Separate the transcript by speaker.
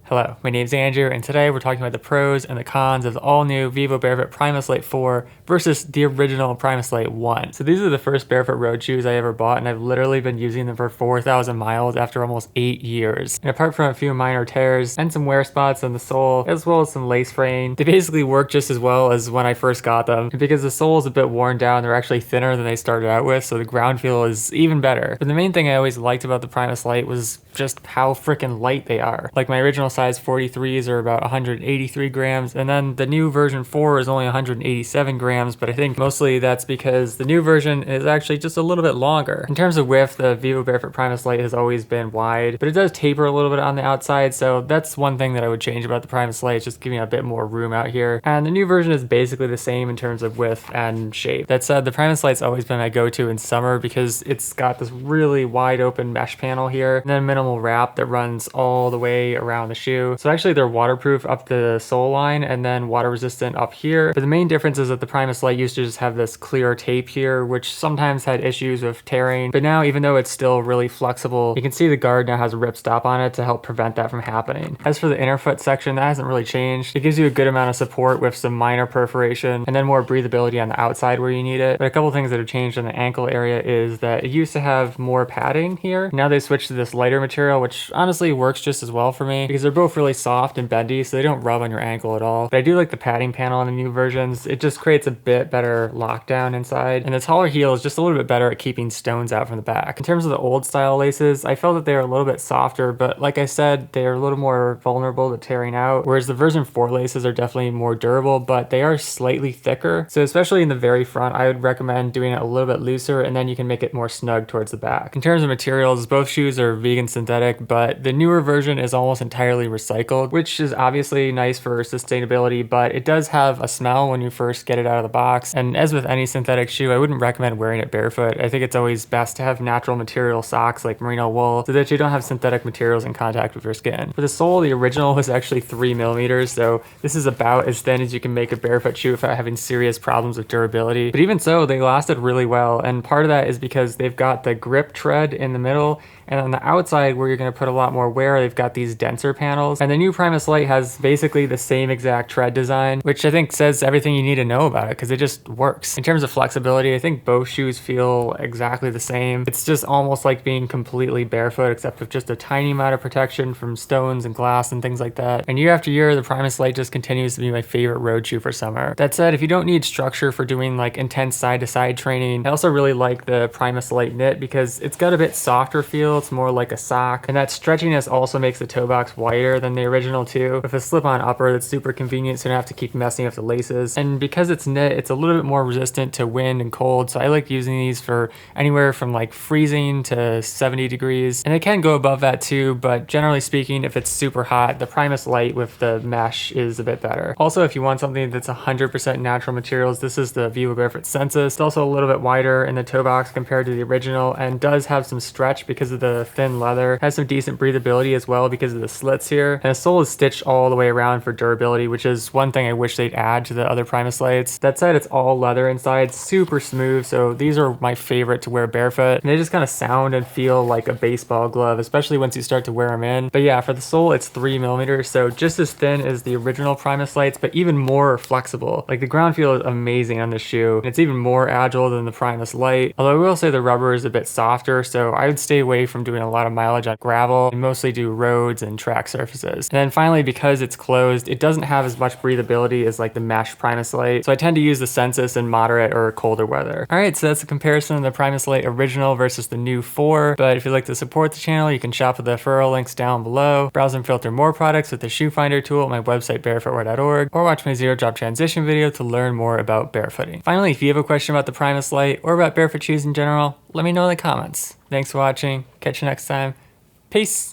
Speaker 1: Hello, my name is Andrew, and today we're talking about the pros and the cons of the all-new Vivobarefoot PRIMUS LITE IV versus the original PRIMUS LITE I. So these are the first barefoot road shoes I ever bought, and I've literally been using them for 4,000 miles after almost 8 years. And apart from a few minor tears and some wear spots on the sole, as well as some lace fraying, they basically work just as well as when I first got them. And because the sole is a bit worn down, they're actually thinner than they started out with, so the ground feel is even better. But the main thing I always liked about the PRIMUS LITE was just how freaking light they are. Like my original size 43s are about 183 grams, and then the new version 4 is only 187 grams, but I think mostly that's because the new version is actually just a little bit longer. In terms of width, the Vivobarefoot PRIMUS LITE has always been wide, but it does taper a little bit on the outside, so that's one thing that I would change about the PRIMUS LITE, just giving a bit more room out here. And the new version is basically the same in terms of width and shape. That said, the PRIMUS LITE's always been my go-to in summer because it's got this really wide open mesh panel here, and then minimal wrap that runs all the way around the shoe. So actually they're waterproof up the sole line and then water resistant up here. But the main difference is that the PRIMUS LITE used to just have this clear tape here, which sometimes had issues with tearing. But now, even though it's still really flexible, you can see the guard now has a ripstop on it to help prevent that from happening. As for the inner foot section, that hasn't really changed. It gives you a good amount of support with some minor perforation and then more breathability on the outside where you need it. But a couple things that have changed in the ankle area is that it used to have more padding here. Now they switched to this lighter material, which honestly works just as well for me because they're both really soft and bendy, so they don't rub on your ankle at all. But I do like the padding panel on the new versions. It just creates a bit better lockdown inside, and the taller heel is just a little bit better at keeping stones out from the back. In terms of the old style laces, I felt that they were a little bit softer, but like I said, they are a little more vulnerable to tearing out, whereas the version 4 laces are definitely more durable, but they are slightly thicker. So especially in the very front, I would recommend doing it a little bit looser, and then you can make it more snug towards the back. In terms of materials, both shoes are vegan synthetic, but the newer version is almost entirely recycled, which is obviously nice for sustainability, but it does have a smell when you first get it out of the box. And as with any synthetic shoe, I wouldn't recommend wearing it barefoot. I think it's always best to have natural material socks like merino wool so that you don't have synthetic materials in contact with your skin. For the sole, the original was actually 3 millimeters, so this is about as thin as you can make a barefoot shoe without having serious problems with durability. But even so, they lasted really well, and part of that is because they've got the grip tread in the middle, and on the outside where you're going to put a lot more wear, they've got these denser panels. And the new PRIMUS LITE has basically the same exact tread design, which I think says everything you need to know about it because it just works. In terms of flexibility, I think both shoes feel exactly the same. It's just almost like being completely barefoot, except with just a tiny amount of protection from stones and glass and things like that. And year after year, the PRIMUS LITE just continues to be my favorite road shoe for summer. That said, if you don't need structure for doing like intense side-to-side training, I also really like the PRIMUS LITE knit because it's got a bit softer feel. It's more like a sock, and that stretchiness also makes the toe box wider than the original too, with a slip-on upper that's super convenient so you don't have to keep messing with the laces. And because it's knit, it's a little bit more resistant to wind and cold, so I like using these for anywhere from like freezing to 70 degrees, and they can go above that too, but generally speaking, if it's super hot, the PRIMUS LITE with the mesh is a bit better. Also, if you want something that's 100% natural materials, this is the Vivobarefoot Sensus. It's also a little bit wider in the toe box compared to the original and does have some stretch because of the thin leather. Has some decent breathability as well because of the slits here, and the sole is stitched all the way around for durability, which is one thing I wish they'd add to the other PRIMUS LITEs. That said, it's all leather inside, super smooth, so these are my favorite to wear barefoot, and they just kind of sound and feel like a baseball glove, especially once you start to wear them in. But yeah, for the sole, it's 3 millimeters, so just as thin as the original PRIMUS LITEs, but even more flexible. Like the ground feel is amazing on this shoe, and it's even more agile than the PRIMUS LITE, although I will say the rubber is a bit softer, so I would stay away from doing a lot of mileage on gravel and mostly do roads and track surfaces. And then finally, because it's closed, it doesn't have as much breathability as like the mesh PRIMUS LITE, so I tend to use the Sensus in moderate or colder weather. Alright, so that's a comparison of the PRIMUS LITE original versus the new 4, but if you'd like to support the channel, you can shop with the referral links down below, browse and filter more products with the shoe finder tool at my website barefootwear.org, or watch my zero drop transition video to learn more about barefooting. Finally, if you have a question about the PRIMUS LITE or about barefoot shoes in general, let me know in the comments. Thanks for watching. Catch you next time. Peace.